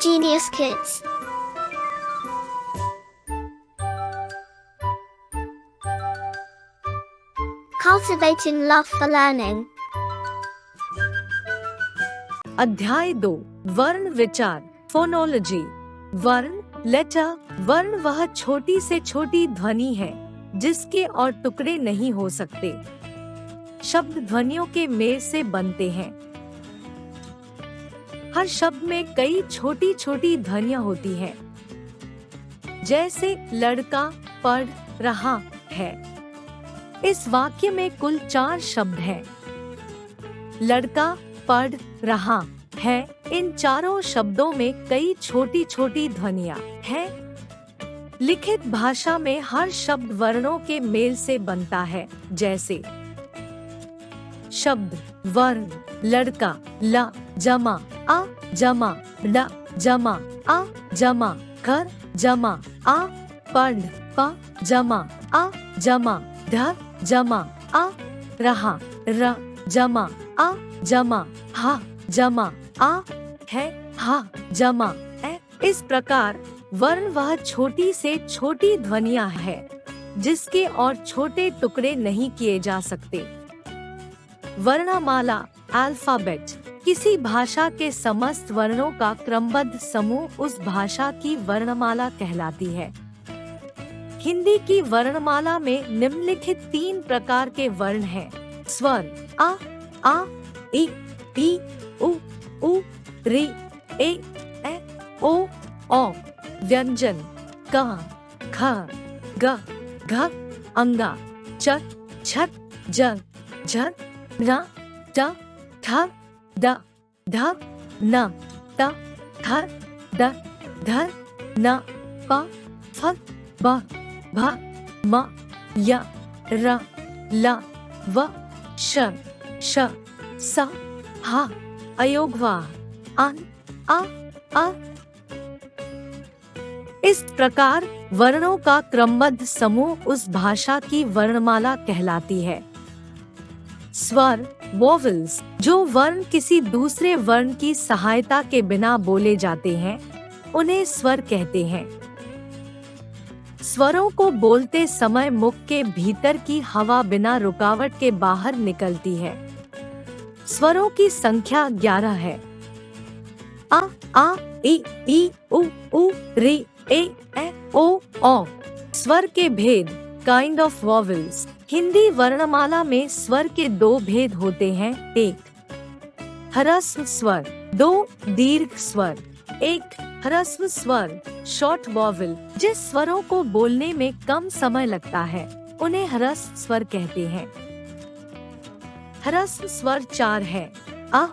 Genius Kids. Cultivating love for learning. अध्याय 2 वर्ण विचार फोनोलॉजी। वर्ण लेटर। वर्ण वह छोटी से छोटी ध्वनि है जिसके और टुकड़े नहीं हो सकते। शब्द ध्वनियों के मेल से बनते हैं। हर शब्द में कई छोटी छोटी ध्वनियां होती हैं, जैसे लड़का पढ़ रहा है। इस वाक्य में कुल 4 शब्द हैं। लड़का पढ़ रहा है। इन चारों शब्दों में कई छोटी छोटी ध्वनियां हैं। लिखित भाषा में हर शब्द वर्णों के मेल से बनता है, जैसे शब्द वर्ण लड़का ल जमा आ जमा ल जमा आ जमा कर जमा आ पढ़ प जमा आ जमा ध जमा आ रहा र जमा आ जमा हा जमा आ है हा जमा ए। इस प्रकार वर्ण वह छोटी से छोटी ध्वनियां है जिसके और छोटे टुकड़े नहीं किए जा सकते। वर्णमाला अल्फाबेट किसी भाषा के समस्त वर्णों का क्रमबद्ध समूह उस भाषा की वर्णमाला कहलाती है। हिंदी की वर्णमाला में निम्नलिखित 3 प्रकार के वर्ण हैं। स्वर आ इ उ रि ए ओ औ। व्यंजन क ख ग घ अंगा च छ ज झ न ट ठ द ध न त थ द ध न प फ ब भ म य र ल व श श स ह अयोगवाह अन अ। इस प्रकार वर्णों का क्रमबद्ध समूह उस भाषा की वर्णमाला कहलाती है। स्वर वोवेल्स जो वर्ण किसी दूसरे वर्ण की सहायता के बिना बोले जाते हैं, उन्हें स्वर कहते हैं। स्वरों को बोलते समय मुख के भीतर की हवा बिना रुकावट के बाहर निकलती है। स्वरों की संख्या 11 है। आ इ उ रि ए ओ औ। स्वर के भेद काइंड ऑफ वोवेल्स। हिंदी वर्णमाला में स्वर के 2 भेद होते हैं। 1 ह्रस्व स्वर, 2 दीर्घ स्वर। 1 ह्रस्व स्वर शॉर्ट वोवेल जिस स्वरों को बोलने में कम समय लगता है, उन्हें ह्रस्व स्वर कहते हैं। ह्रस्व स्वर 4 है। अ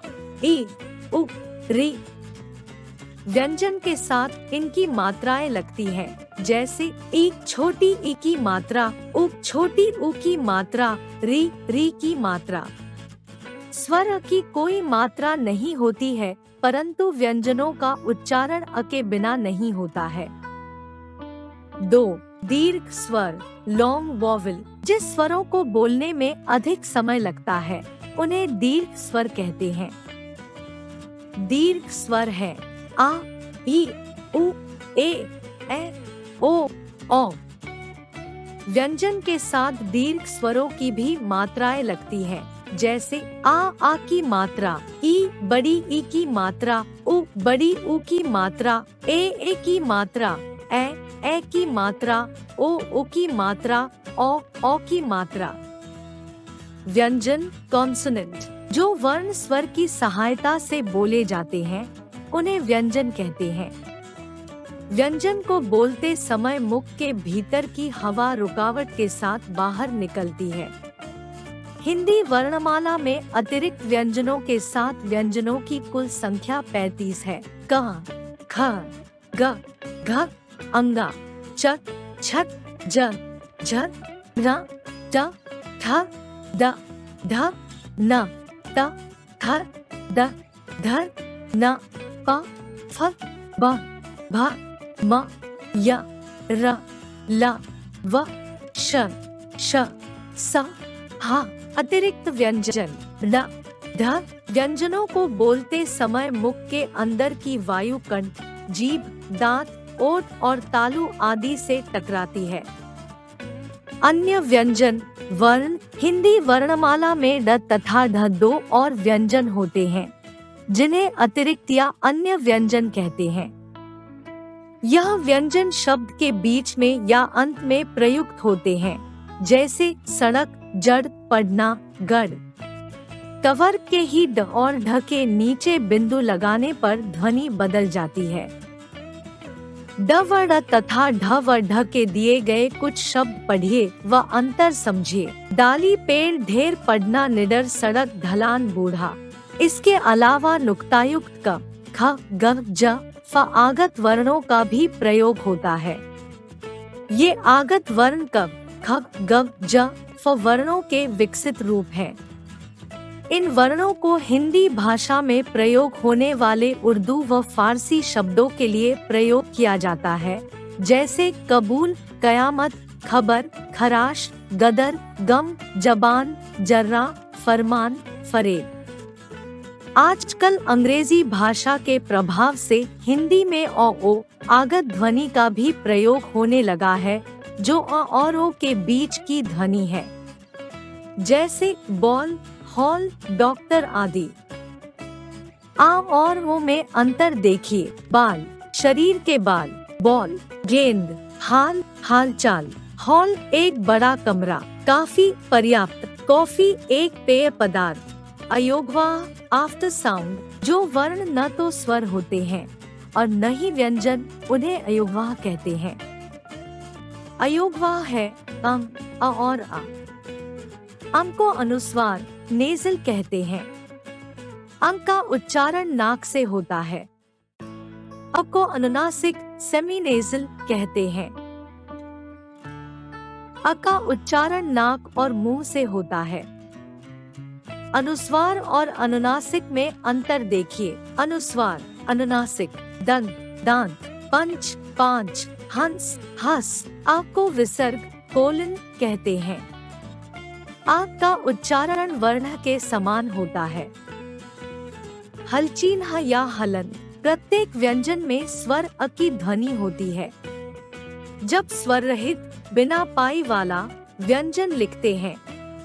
इ उ रि। व्यंजन के साथ इनकी मात्राएं लगती हैं, जैसे ई छोटी ई की मात्रा, उ छोटी उ की मात्रा, री की मात्रा। स्वर की कोई मात्रा नहीं होती है, परंतु व्यंजनों का उच्चारण अ के बिना नहीं होता है। 2 दीर्घ स्वर लॉन्ग वोवेल जिस स्वरों को बोलने में अधिक समय लगता है, उन्हें दीर्घ स्वर कहते हैं। दीर्घ स्वर है आ इ उ ए ओ औ। व्यंजन के साथ दीर्घ स्वरों की भी मात्राएं लगती हैं, जैसे आ की मात्रा, ई बड़ी ई की मात्रा, उ बड़ी उ की मात्रा, ए की मात्रा, ए की मात्रा, ओ की मात्रा, औ की मात्रा। व्यंजन कॉन्सोनेंट जो वर्ण स्वर की सहायता से बोले जाते हैं, उन्हें व्यंजन कहते हैं। व्यंजन को बोलते समय मुख के भीतर की हवा रुकावट के साथ बाहर निकलती है। हिंदी वर्णमाला में अतिरिक्त व्यंजनों के साथ व्यंजनों की कुल संख्या 35 है। क ख ग घ अंगा च छ ज झ न ट ठ द ध न त थ द ध न प फ ब भ म य र ल व श श स ह। अतिरिक्त व्यंजन ल ध व्यंजनों को बोलते समय मुख के अंदर की वायु कंठ जीभ, दांत, ओठ और तालु आदि से टकराती है। अन्य व्यंजन वर्ण हिंदी वर्णमाला में ड तथा ढ दो और व्यंजन होते हैं, जिन्हें अतिरिक्त या अन्य व्यंजन कहते हैं। यह व्यंजन शब्द के बीच में या अंत में प्रयुक्त होते हैं, जैसे सड़क, जड़, पढ़ना, गढ़। कवर के ही ड और ढ के नीचे बिंदु लगाने पर ध्वनि बदल जाती है। ड व ड तथा ढ व ढ के दिए गए कुछ शब्द पढ़िए व अंतर समझिए। डाली, पेड़, ढेर, पढ़ना, निडर, सड़क, ढलान, बूढ़ा। इसके अलावा नुक्तायुक्त क, ख, ग, ज, फ आगत वर्णों का भी प्रयोग होता है। ये आगत वर्ण क, ख, ग, ज, फ वर्णों के विकसित रूप हैं। इन वर्णों को हिंदी भाषा में प्रयोग होने वाले उर्दू व फारसी शब्दों के लिए प्रयोग किया जाता है, जैसे कबूल, कयामत, खबर, खराश, गदर, गम, जबान, जर्रा, फरमान, फरेब। आजकल अंग्रेजी भाषा के प्रभाव से हिंदी में ओ आगत ध्वनि का भी प्रयोग होने लगा है, जो अ और ओ के बीच की ध्वनि है, जैसे बॉल, हॉल, डॉक्टर आदि। आ और ओ में अंतर देखिए। बाल, शरीर के बाल, बॉल, गेंद, हाल, हालचाल, हॉल, एक बड़ा कमरा, काफी, पर्याप्त, कॉफी, एक पेय पदार्थ। अयोगवाह, आफ्टर साउंड, जो वर्ण न तो स्वर होते हैं और न ही व्यंजन, उन्हें अयोगवाह कहते हैं। अयोगवाह है अ और आ। अं को अनुस्वार, नेजल कहते हैं। अं का उच्चारण नाक से होता है। अ को अनुनासिक, सेमीनेजल कहते हैं। अ का उच्चारण नाक और मुंह से होता है। अनुस्वार और अनुनासिक में अंतर देखिए। अनुस्वार, अनुनासिक, दंत, दांत, पंच, पांच, हंस, हस। आ को विसर्ग, कोलन कहते हैं। आ का उच्चारण वर्ण के समान होता है। हलचिन्ह या हलन, प्रत्येक व्यंजन में स्वर अ की ध्वनि होती है। जब स्वर रहित बिना पाई वाला व्यंजन लिखते हैं,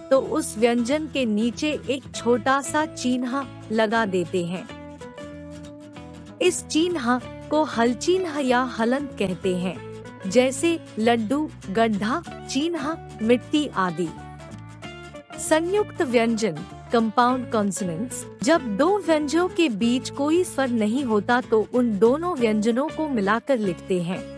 तो उस व्यंजन के नीचे एक छोटा सा चिन्ह लगा देते हैं। इस चिन्ह को हलचिन्ह या हलंत कहते हैं, जैसे लड्डू, गड्ढा, चिन्ह, मिट्टी आदि। संयुक्त व्यंजन, कंपाउंड कॉन्सोनेंट्स, जब दो व्यंजनों के बीच कोई स्वर नहीं होता तो उन दोनों व्यंजनों को मिलाकर लिखते हैं।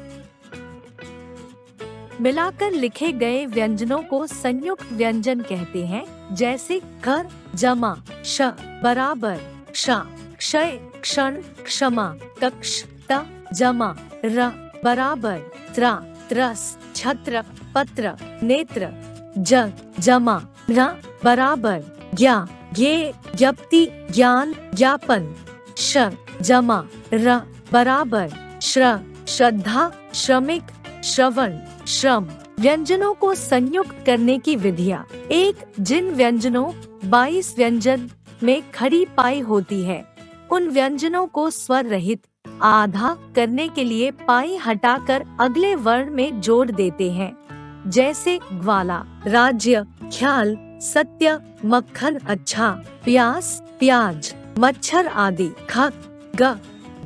मिलाकर लिखे गए व्यंजनों को संयुक्त व्यंजन कहते हैं, जैसे कर, जमा, श, बराबर, क्षा, क्षय, क्षण, क्षमा, कक्ष, त, जमा, र, बराबर, त्रा, त्रस, छत्र, पत्र, नेत्र, ज, जमा, र, बराबर, ज्ञा, ज्ञे, ज्ञप्ति, ज्ञान, ज्ञापन, श, जमा, र, बराबर, श्र, श्रद्धा, श्रमिक, श्रवण, श्रम। व्यंजनों को संयुक्त करने की विधियाँ। एक, जिन व्यंजनों 22 व्यंजन में खड़ी पाई होती है, उन व्यंजनों को स्वर रहित आधा करने के लिए पाई हटाकर अगले वर्ण में जोड़ देते हैं, जैसे ग्वाला, राज्य, ख्याल, सत्य, मक्खन, अच्छा, प्यास, प्याज, मच्छर आदि। ख, ग,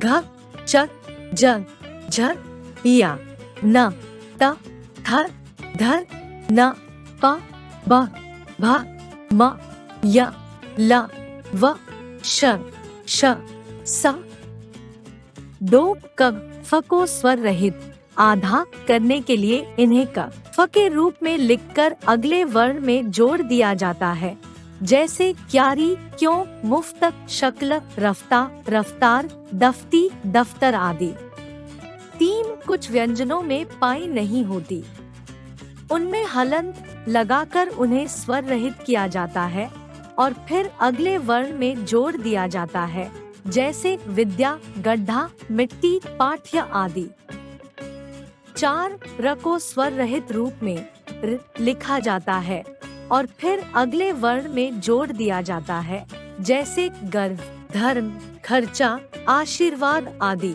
घ, च, ज, झ, या, न, त, थ, ध, न, प, ब, भ, म, य, ल, व, श, श, स। दो, क, फ को स्वर रहित आधा करने के लिए इन्हें क, फ के रूप में लिखकर अगले वर्ण में जोड़ दिया जाता है, जैसे क्यारी, क्यों, मुफ्त, शक्ल, रफ्ता, रफ्तार, दफ्ती, दफ्तर आदि। तीन, कुछ व्यंजनों में पाई नहीं होती, उनमें हलंत लगाकर उन्हें स्वर रहित किया जाता है और फिर अगले वर्ण में जोड़ दिया जाता है, जैसे विद्या, गड्ढा, मिट्टी, पाठ्य आदि। चार, र को स्वर रहित रूप में र लिखा जाता है और फिर अगले वर्ण में जोड़ दिया जाता है, जैसे गर्व, धर्म, खर्चा, आशीर्वाद आदि।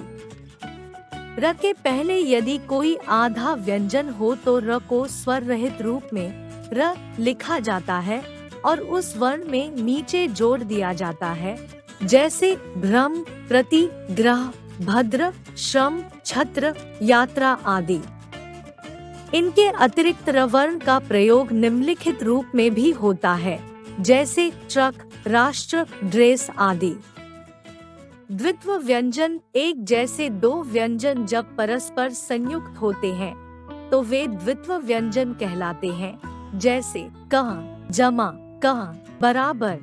र के पहले यदि कोई आधा व्यंजन हो तो र को स्वर रहित रूप में र लिखा जाता है और उस वर्ण में नीचे जोड़ दिया जाता है, जैसे भ्रम, प्रति, ग्रह, भद्र, श्रम, छत्र, यात्रा आदि। इनके अतिरिक्त र वर्ण का प्रयोग निम्नलिखित रूप में भी होता है, जैसे ट्रक, राष्ट्र, ड्रेस आदि। द्वित्व व्यंजन एक जैसे दो व्यंजन जब परस्पर संयुक्त होते हैं तो वे द्वित्व व्यंजन कहलाते हैं, जैसे कह, जमा, कह, बराबर,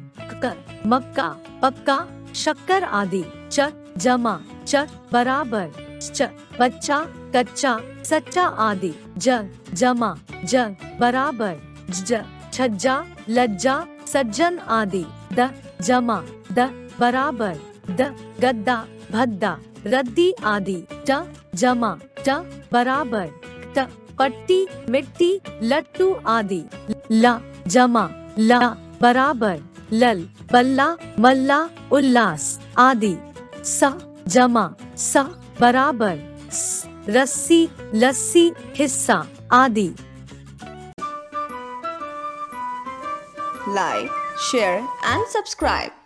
कर, मक्का, पक्का, शक्कर आदि। चक, जमा, चक, बराबर, च, बच्चा, कच्चा, सच्चा आदि। जग, जमा, जग, बराबर, ज, छज्जा, लज्जा, सज्जन आदि। द, जमा, द, बराबर, द, गद्दा, भद्दा, रद्दी आदि। ट, जमा, ट, बराबर, ट, पट्टी, मिट्टी, लट्टू आदि। ला, जमा, ला, बराबर, लल, बल्ला, मल्ला, उल्लास आदि। स, जमा, स, बराबर, स, रस्सी, लस्सी, हिस्सा आदि। Like, share and subscribe.